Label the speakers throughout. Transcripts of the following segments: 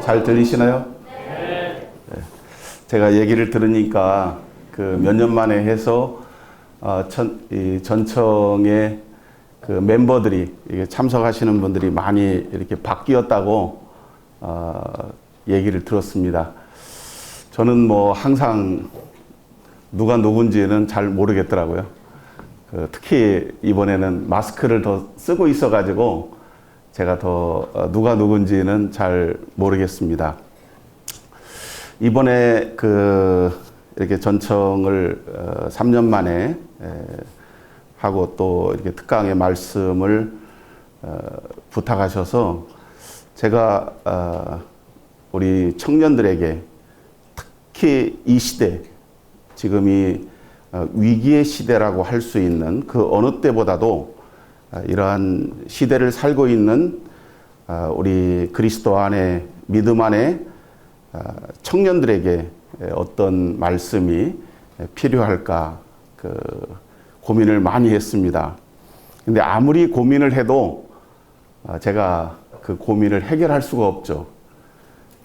Speaker 1: 잘 들리시나요? 네. 제가 얘기를 들으니까 그 몇 년 만에 해서 이 전청의 그 멤버들이 참석하시는 분들이 많이 이렇게 바뀌었다고 얘기를 들었습니다. 저는 뭐 항상 누가 누군지는 잘 모르겠더라고요. 특히 이번에는 마스크를 더 쓰고 있어가지고 제가 더 누가 누군지는 잘 모르겠습니다. 이번에 이렇게 전청을 3년 만에 하고 또 이렇게 특강의 말씀을 부탁하셔서 제가 우리 청년들에게 특히 이 시대, 지금이 위기의 시대라고 할 수 있는 그 어느 때보다도 이러한 시대를 살고 있는 우리 그리스도 안에, 믿음 안에 청년들에게 어떤 말씀이 필요할까 고민을 많이 했습니다. 근데 아무리 고민을 해도 제가 그 고민을 해결할 수가 없죠.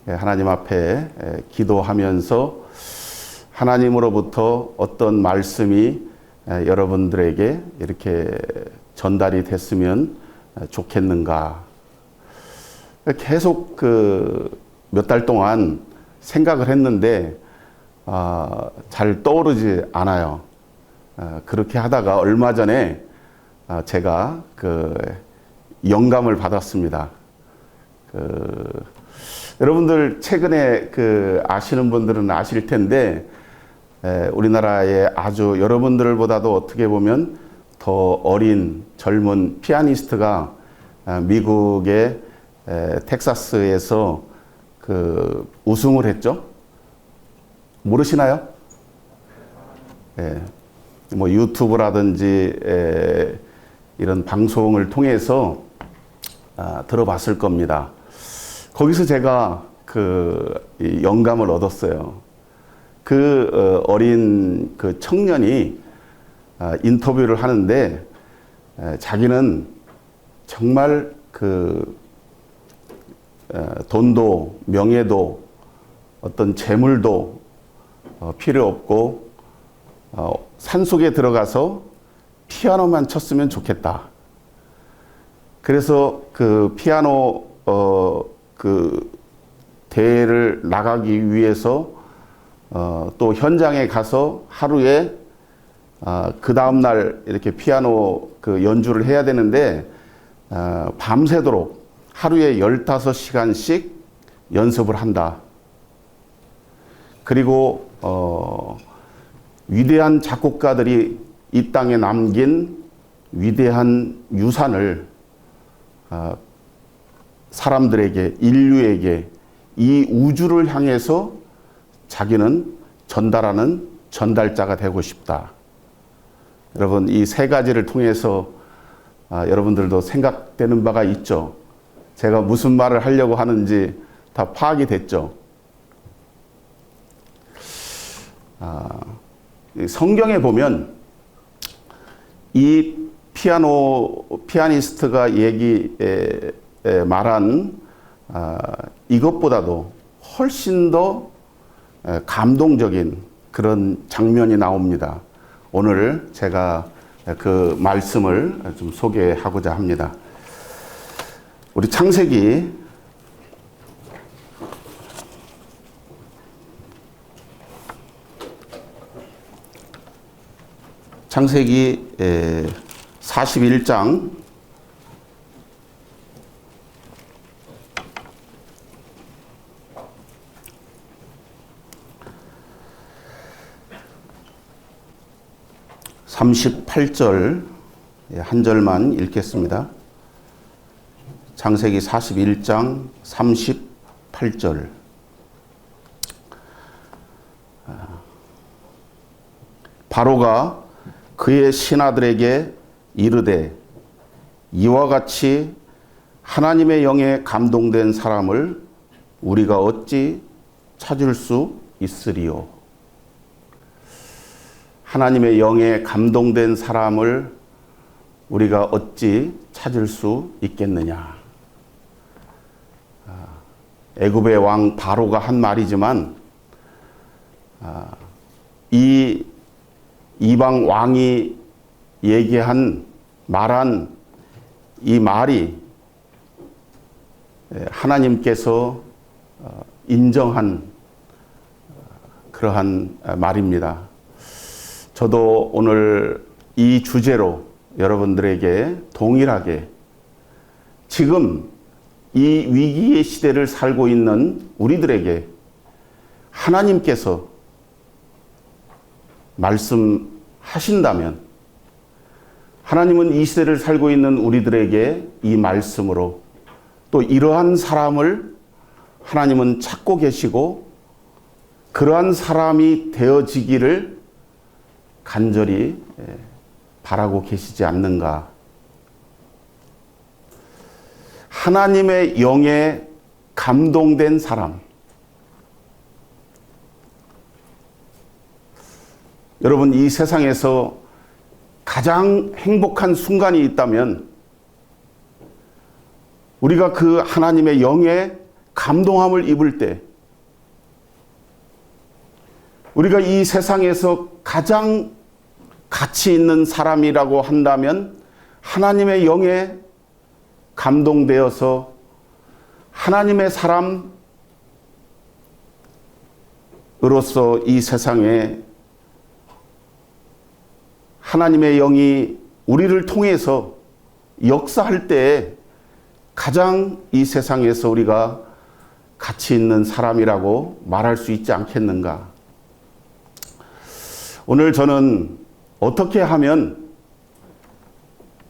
Speaker 1: 하나님 앞에 기도하면서 하나님으로부터 어떤 말씀이 여러분들에게 이렇게 전달이 됐으면 좋겠는가. 계속 몇 달 동안 생각을 했는데 잘 떠오르지 않아요. 그렇게 하다가 얼마 전에 제가 영감을 받았습니다. 여러분들 최근에 아시는 분들은 아실 텐데 우리나라의 아주 여러분들보다도 어떻게 보면 더 어린 젊은 피아니스트가 미국의 텍사스에서 우승을 했죠. 모르시나요? 뭐 유튜브라든지 이런 방송을 통해서 들어봤을 겁니다. 거기서 제가 영감을 얻었어요. 어린 청년이 인터뷰를 하는데 자기는 정말 돈도 명예도 어떤 재물도 필요 없고 산속에 들어가서 피아노만 쳤으면 좋겠다. 그래서 피아노 대회를 나가기 위해서 또 현장에 가서 하루에 그 다음날 이렇게 피아노 연주를 해야 되는데 밤새도록 하루에 15시간씩 연습을 한다. 그리고 위대한 작곡가들이 이 땅에 남긴 위대한 유산을 사람들에게, 인류에게, 이 우주를 향해서 자기는 전달하는 전달자가 되고 싶다. 여러분, 이 세 가지를 통해서 여러분들도 생각되는 바가 있죠. 제가 무슨 말을 하려고 하는지 다 파악이 됐죠. 성경에 보면 이 피아니스트가 말한 이것보다도 훨씬 더 감동적인 그런 장면이 나옵니다. 오늘 제가 그 말씀을 좀 소개하고자 합니다. 우리 창세기 41장 38절 한 절만 읽겠습니다. 창세기 41장 38절. 바로가 그의 신하들에게 이르되 이와 같이 하나님의 영에 감동된 사람을 우리가 어찌 찾을 수 있으리요. 하나님의 영에 감동된 사람을 우리가 어찌 찾을 수 있겠느냐. 애굽의 왕 바로가 한 말이지만 이 이방 왕이 말한 이 말이 하나님께서 인정한 그러한 말입니다. 저도 오늘 이 주제로 여러분들에게 동일하게 지금 이 위기의 시대를 살고 있는 우리들에게 하나님께서 말씀하신다면 하나님은 이 시대를 살고 있는 우리들에게 이 말씀으로 또 이러한 사람을 하나님은 찾고 계시고 그러한 사람이 되어지기를 간절히 바라고 계시지 않는가. 하나님의 영에 감동된 사람. 여러분, 이 세상에서 가장 행복한 순간이 있다면 우리가 그 하나님의 영에 감동함을 입을 때 우리가 이 세상에서 가장 가치 있는 사람이라고 한다면 하나님의 영에 감동되어서 하나님의 사람으로서 이 세상에 하나님의 영이 우리를 통해서 역사할 때에 가장 이 세상에서 우리가 가치 있는 사람이라고 말할 수 있지 않겠는가. 오늘 저는 어떻게 하면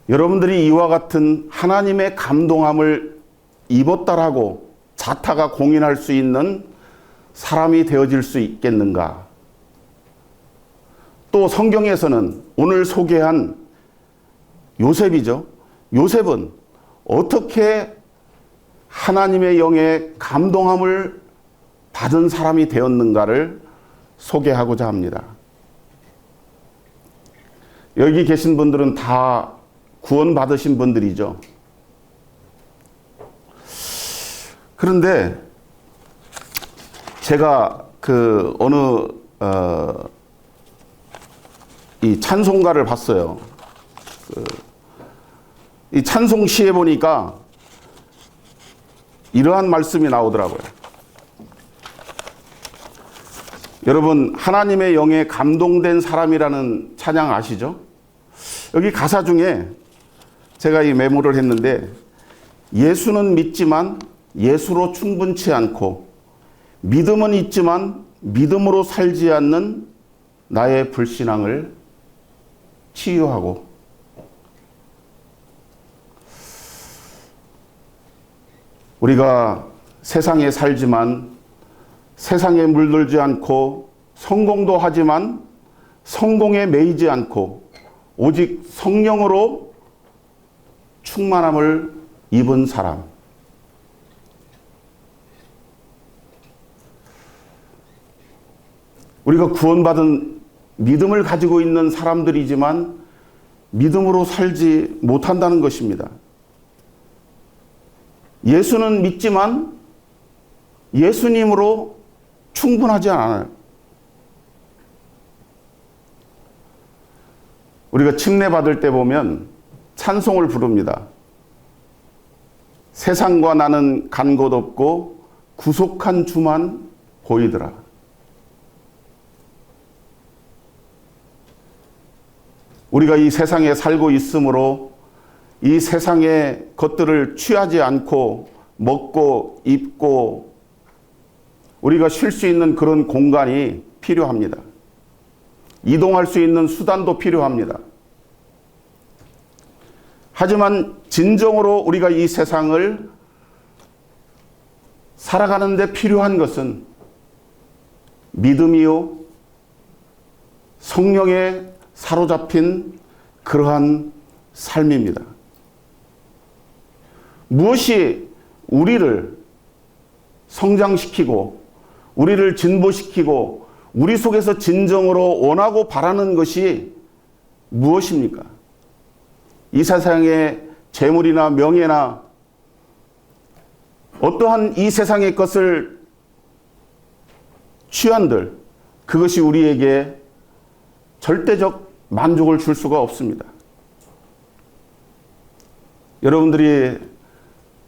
Speaker 1: 여러분들이 이와 같은 하나님의 감동함을 입었다라고 자타가 공인할 수 있는 사람이 되어질 수 있겠는가. 또 성경에서는 오늘 소개한 요셉이죠. 요셉은 어떻게 하나님의 영에 감동함을 받은 사람이 되었는가를 소개하고자 합니다. 여기 계신 분들은 다 구원받으신 분들이죠. 그런데 제가 이 찬송가를 봤어요. 이 찬송시에 보니까 이러한 말씀이 나오더라고요. 여러분, 하나님의 영에 감동된 사람이라는 찬양 아시죠? 여기 가사 중에 제가 이 메모를 했는데, 예수는 믿지만 예수로 충분치 않고 믿음은 있지만 믿음으로 살지 않는 나의 불신앙을 치유하고, 우리가 세상에 살지만 세상에 물들지 않고 성공도 하지만 성공에 매이지 않고 오직 성령으로 충만함을 입은 사람. 우리가 구원받은 믿음을 가지고 있는 사람들이지만 믿음으로 살지 못한다는 것입니다. 예수는 믿지만 예수님으로 충분하지 않아요. 우리가 침례받을 때 보면 찬송을 부릅니다. 세상과 나는 간 곳 없고 구속한 주만 보이더라. 우리가 이 세상에 살고 있으므로 이 세상의 것들을 취하지 않고 먹고 입고 우리가 쉴 수 있는 그런 공간이 필요합니다. 이동할 수 있는 수단도 필요합니다. 하지만 진정으로 우리가 이 세상을 살아가는 데 필요한 것은 믿음이요, 성령에 사로잡힌 그러한 삶입니다. 무엇이 우리를 성장시키고 우리를 진보시키고 우리 속에서 진정으로 원하고 바라는 것이 무엇입니까? 이 세상의 재물이나 명예나 어떠한 이 세상의 것을 취한들, 그것이 우리에게 절대적 만족을 줄 수가 없습니다. 여러분들이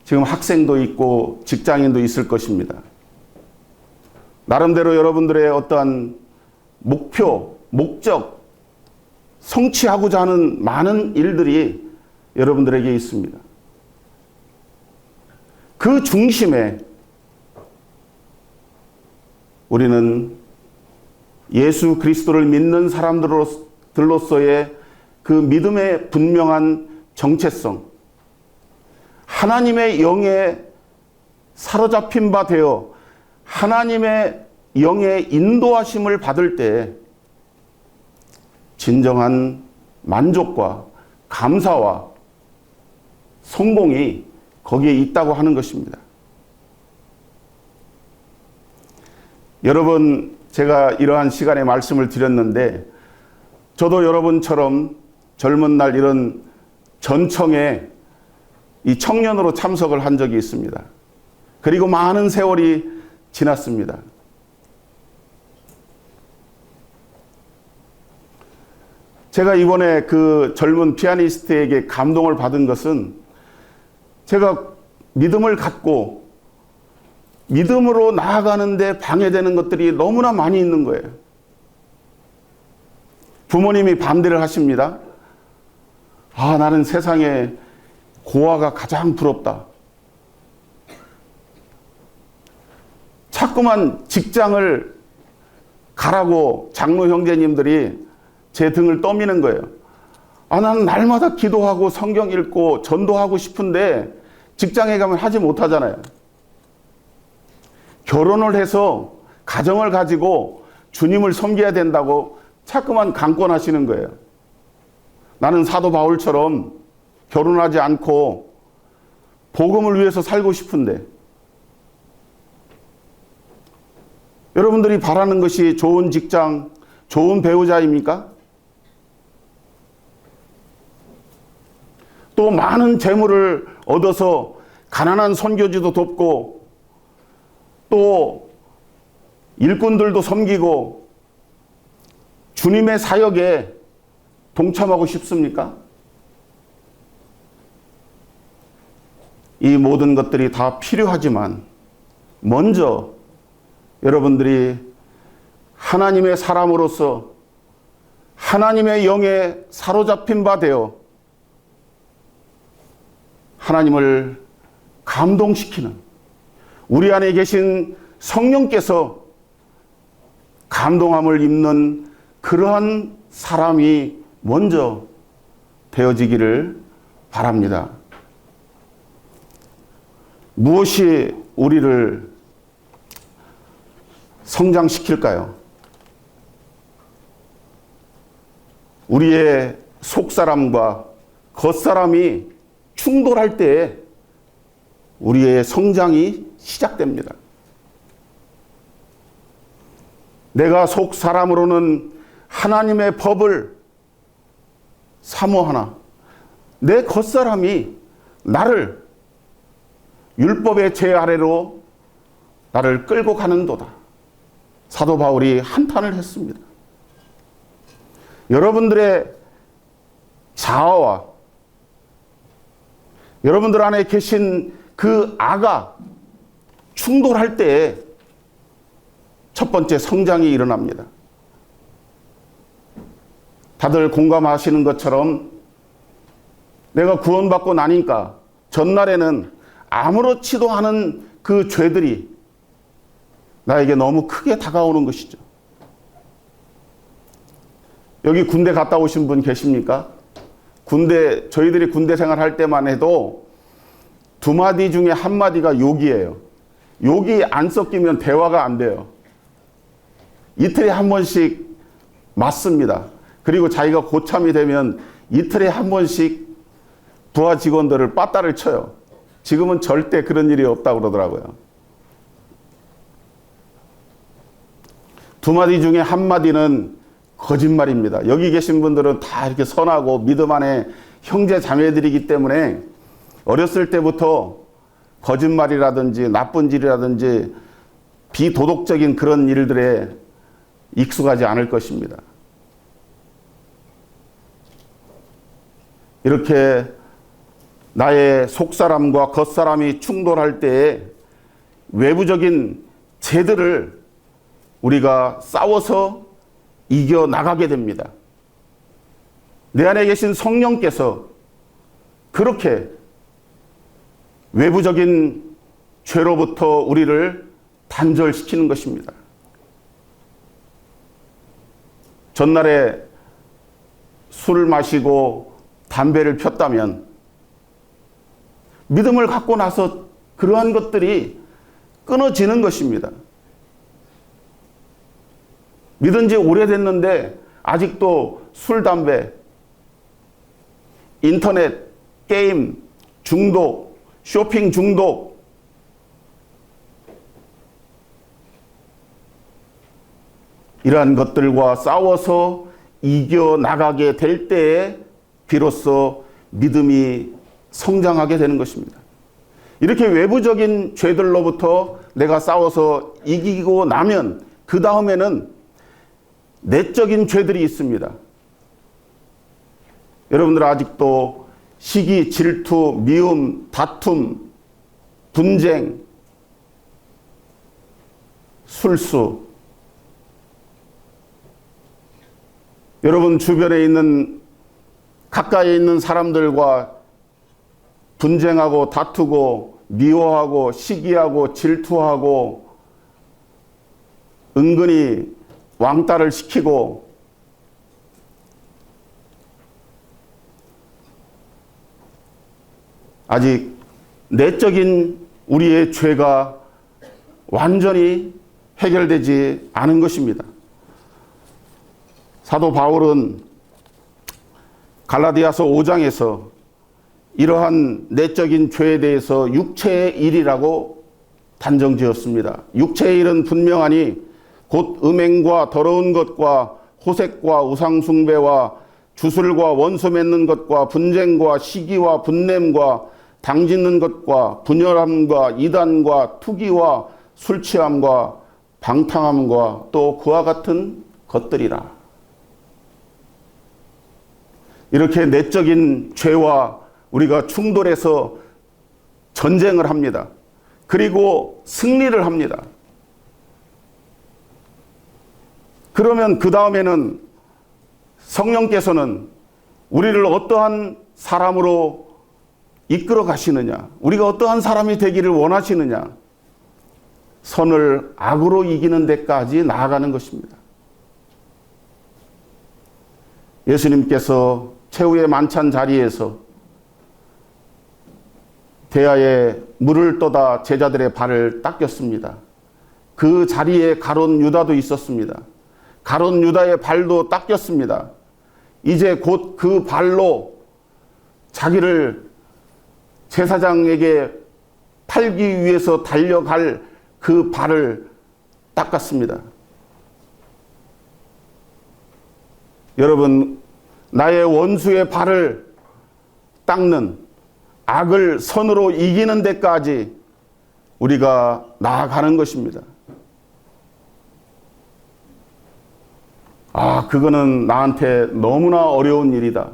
Speaker 1: 지금 학생도 있고 직장인도 있을 것입니다. 나름대로 여러분들의 어떠한 목표, 목적, 성취하고자 하는 많은 일들이 여러분들에게 있습니다. 그 중심에 우리는 예수 그리스도를 믿는 사람들로서의 그 믿음의 분명한 정체성, 하나님의 영에 사로잡힌 바 되어 하나님의 영의 인도하심을 받을 때 진정한 만족과 감사와 성공이 거기에 있다고 하는 것입니다. 여러분, 제가 이러한 시간에 말씀을 드렸는데 저도 여러분처럼 젊은 날 이런 전청에 이 청년으로 참석을 한 적이 있습니다. 그리고 많은 세월이 지났습니다. 제가 이번에 그 젊은 피아니스트에게 감동을 받은 것은 제가 믿음을 갖고 믿음으로 나아가는데 방해되는 것들이 너무나 많이 있는 거예요. 부모님이 반대를 하십니다. 아, 나는 세상에 고아가 가장 부럽다. 자꾸만 직장을 가라고 장로 형제님들이 제 등을 떠미는 거예요. 아, 나는 날마다 기도하고 성경 읽고 전도하고 싶은데 직장에 가면 하지 못하잖아요. 결혼을 해서 가정을 가지고 주님을 섬겨야 된다고 자꾸만 강권하시는 거예요. 나는 사도 바울처럼 결혼하지 않고 복음을 위해서 살고 싶은데, 여러분들이 바라는 것이 좋은 직장, 좋은 배우자입니까? 또 많은 재물을 얻어서 가난한 선교지도 돕고 또 일꾼들도 섬기고 주님의 사역에 동참하고 싶습니까? 이 모든 것들이 다 필요하지만 먼저 여러분들이 하나님의 사람으로서 하나님의 영에 사로잡힌 바 되어 하나님을 감동시키는 우리 안에 계신 성령께서 감동함을 입는 그러한 사람이 먼저 되어지기를 바랍니다. 무엇이 우리를 성장시킬까요? 우리의 속사람과 겉사람이 충돌할 때 우리의 성장이 시작됩니다. 내가 속사람으로는 하나님의 법을 사모하나 내 겉사람이 나를 율법의 제 아래로 나를 끌고 가는도다. 사도 바울이 한탄을 했습니다. 여러분들의 자아와 여러분들 안에 계신 그 아가 충돌할 때 첫 번째 성장이 일어납니다. 다들 공감하시는 것처럼 내가 구원받고 나니까 전날에는 아무렇지도 않은 그 죄들이 나에게 너무 크게 다가오는 것이죠. 여기 군대 갔다 오신 분 계십니까? 저희들이 군대 생활할 때만 해도 두 마디 중에 한 마디가 욕이에요. 욕이 안 섞이면 대화가 안 돼요. 이틀에 한 번씩 맞습니다. 그리고 자기가 고참이 되면 이틀에 한 번씩 부하 직원들을 빠따를 쳐요. 지금은 절대 그런 일이 없다고 그러더라고요. 두 마디 중에 한 마디는 거짓말입니다. 여기 계신 분들은 다 이렇게 선하고 믿음 안에 형제 자매들이기 때문에 어렸을 때부터 거짓말이라든지 나쁜 일이라든지 비도덕적인 그런 일들에 익숙하지 않을 것입니다. 이렇게 나의 속사람과 겉사람이 충돌할 때에 외부적인 죄들을 우리가 싸워서 이겨나가게 됩니다. 내 안에 계신 성령께서 그렇게 외부적인 죄로부터 우리를 단절시키는 것입니다. 전날에 술을 마시고 담배를 폈다면 믿음을 갖고 나서 그러한 것들이 끊어지는 것입니다. 믿은 지 오래됐는데 아직도 술, 담배, 인터넷, 게임 중독, 쇼핑 중독, 이러한 것들과 싸워서 이겨나가게 될 때에 비로소 믿음이 성장하게 되는 것입니다. 이렇게 외부적인 죄들로부터 내가 싸워서 이기고 나면 그 다음에는 내적인 죄들이 있습니다. 여러분들 아직도 시기, 질투, 미움, 다툼, 분쟁, 술수, 여러분 주변에 있는 가까이 있는 사람들과 분쟁하고 다투고 미워하고 시기하고 질투하고 은근히 왕따를 시키고 아직 내적인 우리의 죄가 완전히 해결되지 않은 것입니다. 사도 바울은 갈라디아서 5장에서 이러한 내적인 죄에 대해서 육체의 일이라고 단정지었습니다. 육체의 일은 분명하니 곧 음행과 더러운 것과 호색과 우상숭배와 주술과 원수 맺는 것과 분쟁과 시기와 분냄과 당짓는 것과 분열함과 이단과 투기와 술취함과 방탕함과 또 그와 같은 것들이라. 이렇게 내적인 죄와 우리가 충돌해서 전쟁을 합니다. 그리고 승리를 합니다. 그러면 그 다음에는 성령께서는 우리를 어떠한 사람으로 이끌어 가시느냐, 우리가 어떠한 사람이 되기를 원하시느냐, 선을 악으로 이기는 데까지 나아가는 것입니다. 예수님께서 최후의 만찬 자리에서 대야에 물을 떠다 제자들의 발을 닦였습니다. 그 자리에 가룟 유다도 있었습니다. 가룟 유다의 발도 닦였습니다. 이제 곧 그 발로 자기를 제사장에게 팔기 위해서 달려갈 그 발을 닦았습니다. 여러분, 나의 원수의 발을 닦는, 악을 선으로 이기는 데까지 우리가 나아가는 것입니다. 그거는 나한테 너무나 어려운 일이다.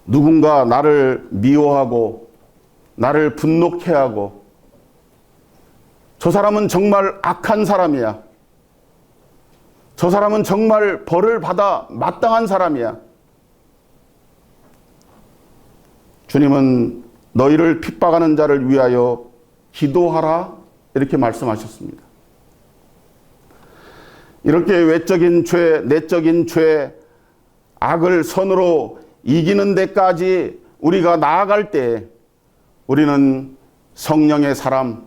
Speaker 1: 누군가 나를 미워하고 나를 분노케 하고 저 사람은 정말 악한 사람이야. 저 사람은 정말 벌을 받아 마땅한 사람이야. 주님은 너희를 핍박하는 자를 위하여 기도하라 이렇게 말씀하셨습니다. 이렇게 외적인 죄, 내적인 죄, 악을 선으로 이기는 데까지 우리가 나아갈 때 우리는 성령의 사람,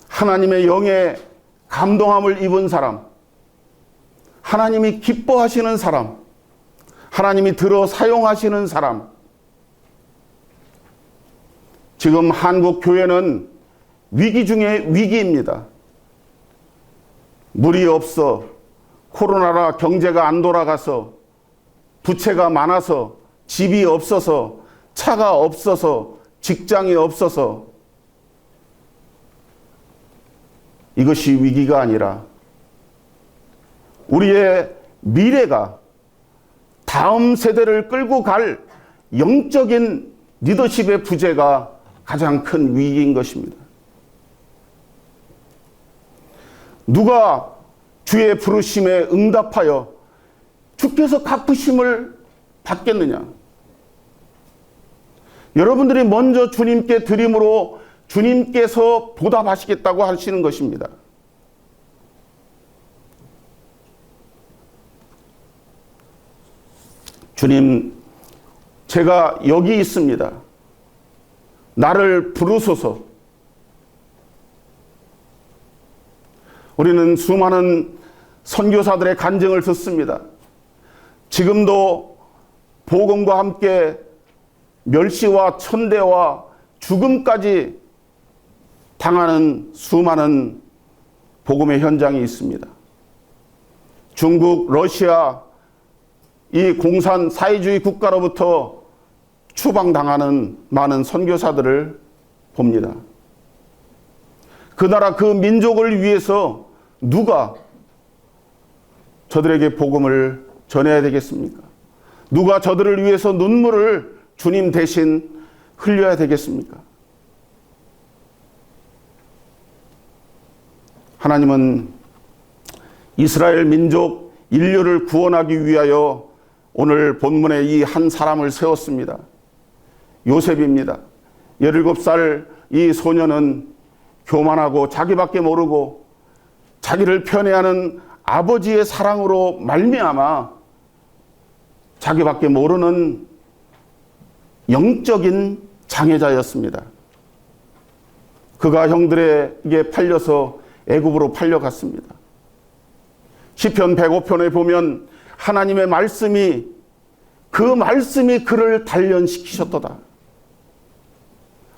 Speaker 1: 하나님의 영의 감동함을 입은 사람, 하나님이 기뻐하시는 사람, 하나님이 들어 사용하시는 사람. 지금 한국 교회는 위기 중에 위기입니다. 물이 없어, 코로나라 경제가 안 돌아가서 부채가 많아서, 집이 없어서, 차가 없어서, 직장이 없어서 이것이 위기가 아니라 우리의 미래가 다음 세대를 끌고 갈 영적인 리더십의 부재가 가장 큰 위기인 것입니다. 누가 주의 부르심에 응답하여 주께서 갚으심을 받겠느냐? 여러분들이 먼저 주님께 드림으로 주님께서 보답하시겠다고 하시는 것입니다. 주님, 제가 여기 있습니다. 나를 부르소서. 우리는 수많은 선교사들의 간증을 듣습니다. 지금도 복음과 함께 멸시와 천대와 죽음까지 당하는 수많은 복음의 현장이 있습니다. 중국, 러시아, 이 공산 사회주의 국가로부터 추방당하는 많은 선교사들을 봅니다. 그 나라 그 민족을 위해서 누가 저들에게 복음을 전해야 되겠습니까? 누가 저들을 위해서 눈물을 주님 대신 흘려야 되겠습니까? 하나님은 이스라엘 민족 인류를 구원하기 위하여 오늘 본문에 이 한 사람을 세웠습니다. 요셉입니다. 17살 이 소년은 교만하고 자기밖에 모르고 자기를 편애하는 아버지의 사랑으로 말미암아 자기밖에 모르는 영적인 장애자였습니다. 그가 형들에게 팔려서 애굽으로 팔려갔습니다. 시편 105편에 보면 하나님의 말씀이 그를 단련시키셨도다.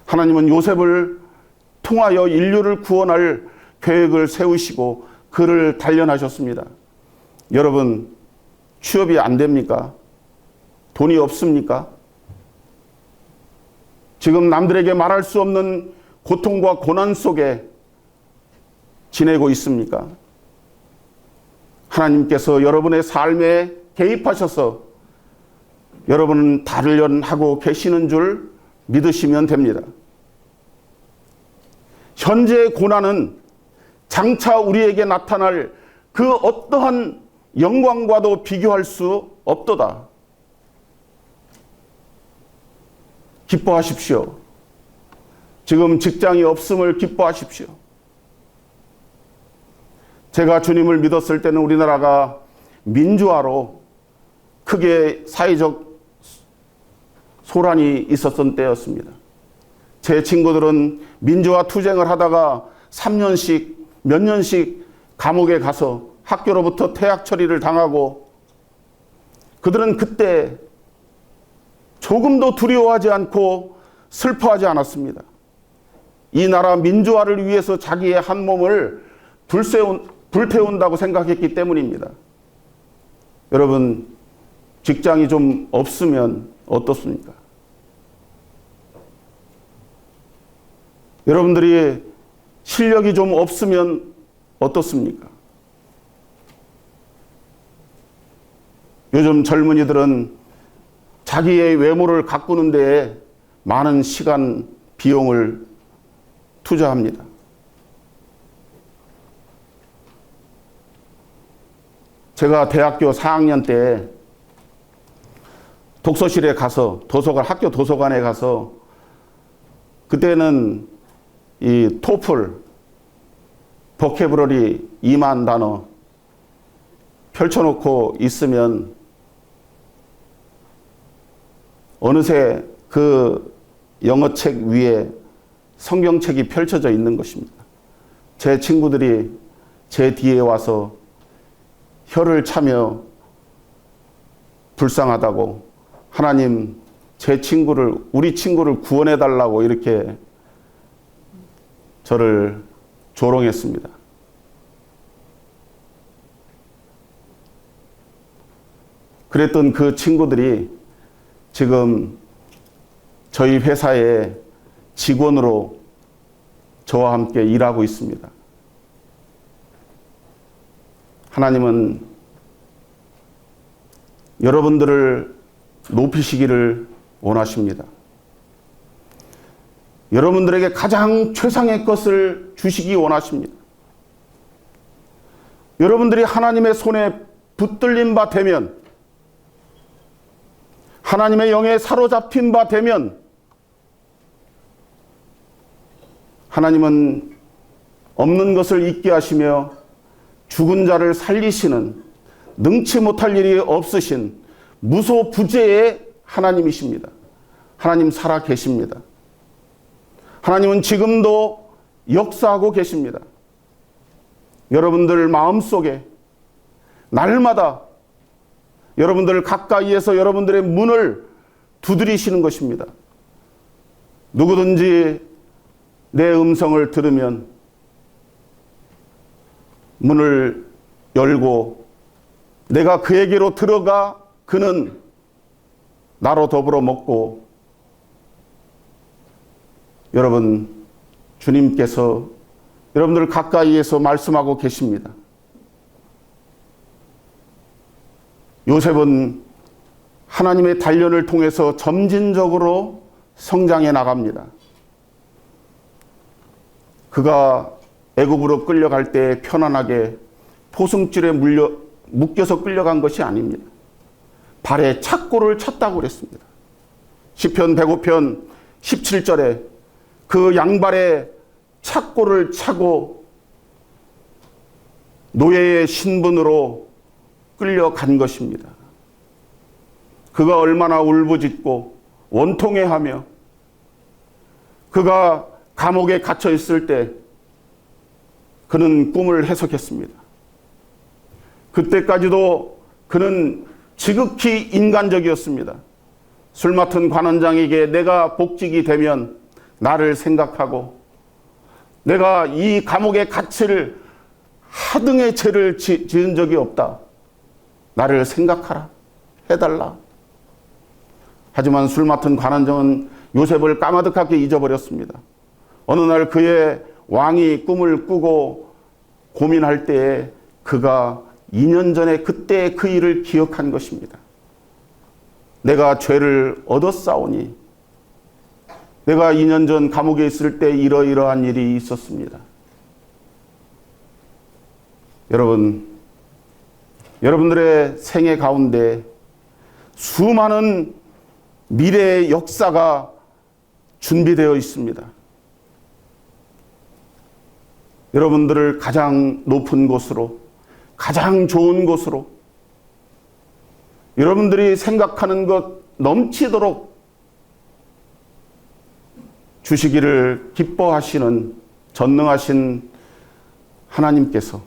Speaker 1: 하나님은 요셉을 통하여 인류를 구원할 계획을 세우시고 그를 단련하셨습니다. 여러분, 취업이 안 됩니까? 돈이 없습니까? 지금 남들에게 말할 수 없는 고통과 고난 속에 지내고 있습니까? 하나님께서 여러분의 삶에 개입하셔서 여러분은 단련하고 계시는 줄 믿으시면 됩니다. 현재의 고난은 장차 우리에게 나타날 그 어떠한 영광과도 비교할 수 없도다. 기뻐하십시오. 지금 직장이 없음을 기뻐하십시오. 제가 주님을 믿었을 때는 우리나라가 민주화로 크게 사회적 소란이 있었던 때였습니다. 제 친구들은 민주화 투쟁을 하다가 3년씩 몇 년씩 감옥에 가서 학교로부터 퇴학 처리를 당하고 그들은 그때 조금도 두려워하지 않고 슬퍼하지 않았습니다. 이 나라 민주화를 위해서 자기의 한 몸을 불태운다고 생각했기 때문입니다. 여러분, 직장이 좀 없으면 어떻습니까? 여러분들이 실력이 좀 없으면 어떻습니까? 요즘 젊은이들은 자기의 외모를 가꾸는 데에 많은 시간, 비용을 투자합니다. 제가 대학교 4학년 때 독서실에 가서 학교 도서관에 가서 그때는 이 토플, 보캐브러리 2만 단어 펼쳐놓고 있으면 어느새 그 영어책 위에 성경책이 펼쳐져 있는 것입니다. 제 친구들이 제 뒤에 와서 혀를 차며 불쌍하다고 하나님 우리 친구를 구원해달라고 이렇게 저를 조롱했습니다. 그랬던 그 친구들이 지금 저희 회사에 직원으로 저와 함께 일하고 있습니다. 하나님은 여러분들을 높이시기를 원하십니다. 여러분들에게 가장 최상의 것을 주시기 원하십니다. 여러분들이 하나님의 손에 붙들린 바 되면, 하나님의 영에 사로잡힌 바 되면, 하나님은 없는 것을 있게 하시며 죽은 자를 살리시는 능치 못할 일이 없으신 무소부재의 하나님이십니다. 하나님 살아 계십니다. 하나님은 지금도 역사하고 계십니다. 여러분들 마음속에 날마다 여러분들 가까이에서 여러분들의 문을 두드리시는 것입니다. 누구든지 내 음성을 들으면 문을 열고 내가 그에게로 들어가 그는 나로 더불어 먹고, 여러분, 주님께서 여러분들 가까이에서 말씀하고 계십니다. 요셉은 하나님의 단련을 통해서 점진적으로 성장해 나갑니다. 그가 애굽으로 끌려갈 때 편안하게 포승줄에 묶여서 끌려간 것이 아닙니다. 발에 착고를 찼다고 그랬습니다. 시편 105편 17절에 그 양발에 착고를 차고 노예의 신분으로 끌려간 것입니다. 그가 얼마나 울부짖고 원통해하며 그가 감옥에 갇혀 있을 때 그는 꿈을 해석했습니다. 그때까지도 그는 지극히 인간적이었습니다. 술 맡은 관원장에게 내가 복직이 되면 나를 생각하고, 내가 이 감옥에 갇힐 하등의 죄를 지은 적이 없다. 나를 생각하라. 해달라. 하지만 술 맡은 관원장은 요셉을 까마득하게 잊어버렸습니다. 어느 날 그의 왕이 꿈을 꾸고 고민할 때에 그가 2년 전에 그때의 그 일을 기억한 것입니다. 내가 죄를 얻었사오니 내가 2년 전 감옥에 있을 때 이러이러한 일이 있었습니다. 여러분들의 생애 가운데 수많은 미래의 역사가 준비되어 있습니다. 여러분들을 가장 높은 곳으로, 가장 좋은 곳으로, 여러분들이 생각하는 것 넘치도록 주시기를 기뻐하시는 전능하신 하나님께서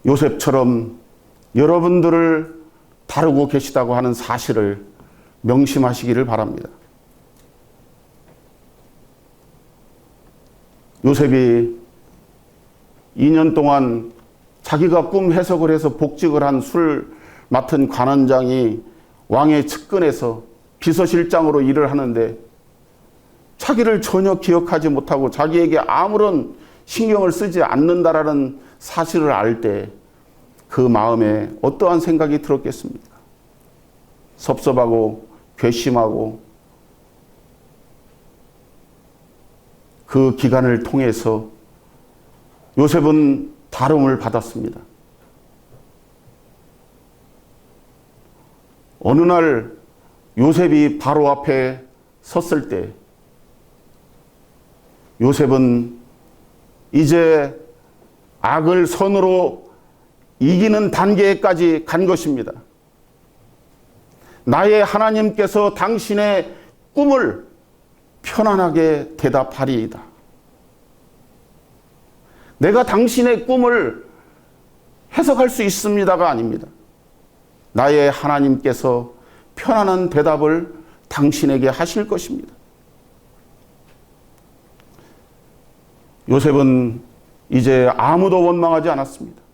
Speaker 1: 요셉처럼 여러분들을 다루고 계시다고 하는 사실을 명심하시기를 바랍니다. 요셉이 2년 동안 자기가 꿈 해석을 해서 복직을 한 술 맡은 관원장이 왕의 측근에서 비서실장으로 일을 하는데 자기를 전혀 기억하지 못하고 자기에게 아무런 신경을 쓰지 않는다라는 사실을 알 때 그 마음에 어떠한 생각이 들었겠습니까? 섭섭하고 괘씸하고, 그 기간을 통해서 요셉은 다름을 받았습니다. 어느 날 요셉이 바로 앞에 섰을 때 요셉은 이제 악을 선으로 이기는 단계까지 간 것입니다. 나의 하나님께서 당신의 꿈을 편안하게 대답하리이다. 내가 당신의 꿈을 해석할 수 있습니다가 아닙니다. 나의 하나님께서 편안한 대답을 당신에게 하실 것입니다. 요셉은 이제 아무도 원망하지 않았습니다.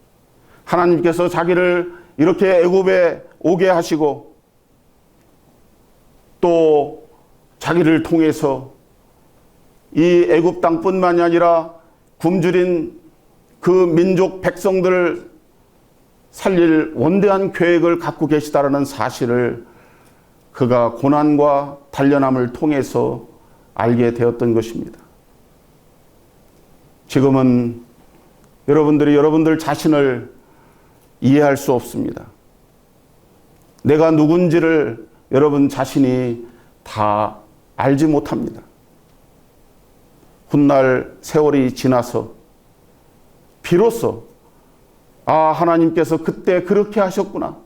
Speaker 1: 하나님께서 자기를 이렇게 애굽에 오게 하시고 또 자기를 통해서 이 애굽 땅뿐만이 아니라 굶주린 그 민족 백성들을 살릴 원대한 계획을 갖고 계시다라는 사실을 그가 고난과 단련함을 통해서 알게 되었던 것입니다. 지금은 여러분들이 여러분들 자신을 이해할 수 없습니다. 내가 누군지를 여러분 자신이 다 알지 못합니다. 훗날 세월이 지나서 비로소 하나님께서 그때 그렇게 하셨구나.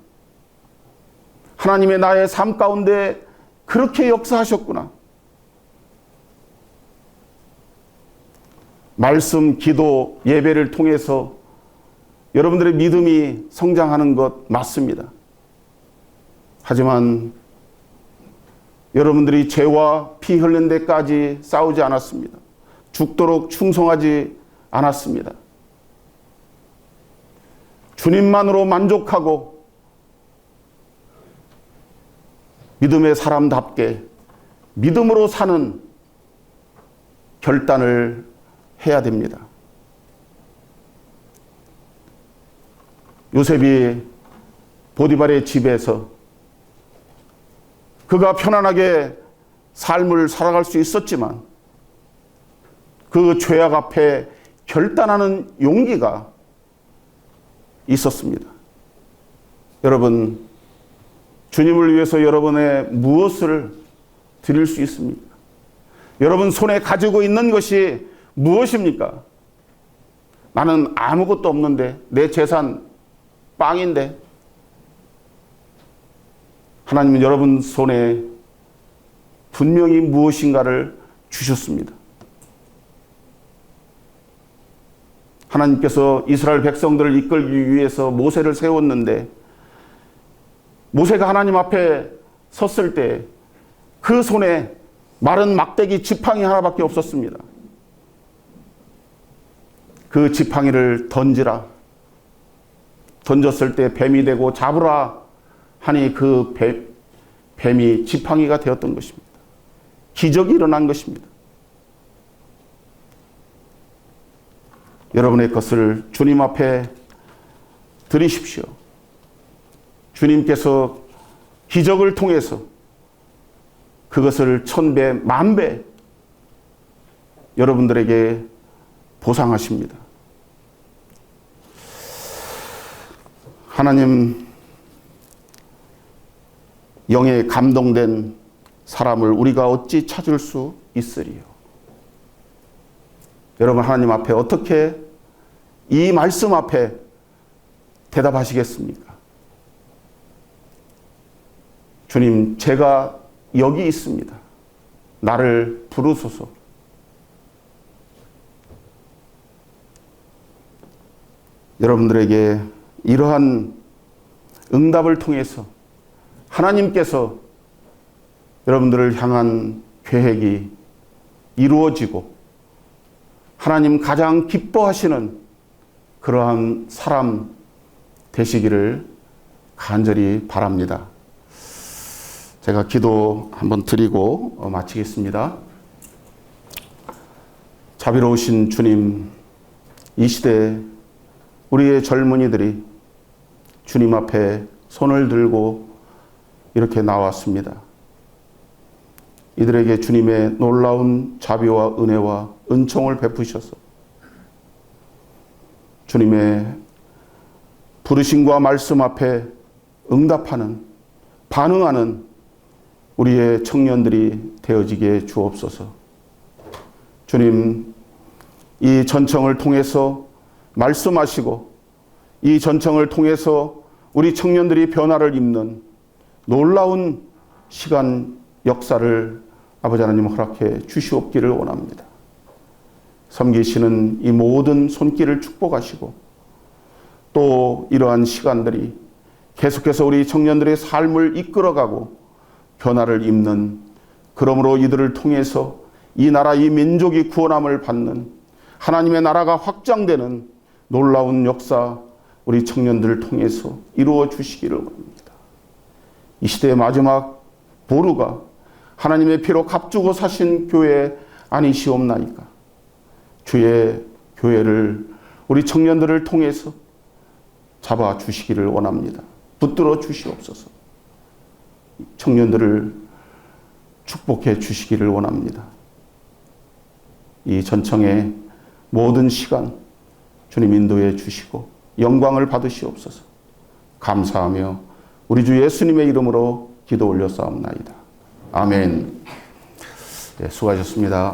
Speaker 1: 하나님의 나의 삶 가운데 그렇게 역사하셨구나. 말씀, 기도, 예배를 통해서 여러분들의 믿음이 성장하는 것 맞습니다. 하지만 여러분들이 죄와 피 흘린 데까지 싸우지 않았습니다. 죽도록 충성하지 않았습니다. 주님만으로 만족하고 믿음의 사람답게 믿음으로 사는 결단을 해야 됩니다. 요셉이 보디발의 집에서 그가 편안하게 삶을 살아갈 수 있었지만 그 죄악 앞에 결단하는 용기가 있었습니다. 여러분, 주님을 위해서 여러분의 무엇을 드릴 수 있습니까? 여러분 손에 가지고 있는 것이 무엇입니까? 나는 아무것도 없는데, 내 재산 빵인데. 하나님은 여러분 손에 분명히 무엇인가를 주셨습니다. 하나님께서 이스라엘 백성들을 이끌기 위해서 모세를 세웠는데, 모세가 하나님 앞에 섰을 때 그 손에 마른 막대기 지팡이 하나밖에 없었습니다. 그 지팡이를 던지라. 던졌을 때 뱀이 되고 잡으라 하니 그 뱀이 지팡이가 되었던 것입니다. 기적이 일어난 것입니다. 여러분의 것을 주님 앞에 드리십시오. 주님께서 기적을 통해서 그것을 1000배, 10,000배 여러분들에게 보상하십니다. 하나님, 영에 감동된 사람을 우리가 어찌 찾을 수 있으리요? 여러분, 하나님 앞에 어떻게 이 말씀 앞에 대답하시겠습니까? 주님, 제가 여기 있습니다. 나를 부르소서. 여러분들에게 이러한 응답을 통해서 하나님께서 여러분들을 향한 계획이 이루어지고 하나님 가장 기뻐하시는 그러한 사람 되시기를 간절히 바랍니다. 제가 기도 한번 드리고 마치겠습니다. 자비로우신 주님, 이 시대 우리의 젊은이들이 주님 앞에 손을 들고 이렇게 나왔습니다. 이들에게 주님의 놀라운 자비와 은혜와 은총을 베푸셔서 주님의 부르심과 말씀 앞에 응답하는, 반응하는 우리의 청년들이 되어지게 주옵소서. 주님, 이 전청을 통해서 말씀하시고 이 전청을 통해서 우리 청년들이 변화를 입는 놀라운 시간 역사를 아버지 하나님 허락해 주시옵기를 원합니다. 섬기시는 이 모든 손길을 축복하시고 또 이러한 시간들이 계속해서 우리 청년들의 삶을 이끌어가고 변화를 입는, 그러므로 이들을 통해서 이 나라, 이 민족이 구원함을 받는, 하나님의 나라가 확장되는 놀라운 역사 우리 청년들을 통해서 이루어 주시기를 원합니다. 이 시대의 마지막 보루가 하나님의 피로 값주고 사신 교회 아니시옵나이까. 주의 교회를 우리 청년들을 통해서 잡아 주시기를 원합니다. 붙들어 주시옵소서. 청년들을 축복해 주시기를 원합니다. 이 전청의 모든 시간 주님 인도해 주시고 영광을 받으시옵소서. 감사하며 우리 주 예수님의 이름으로 기도 올렸사옵나이다. 아멘. 네, 수고하셨습니다.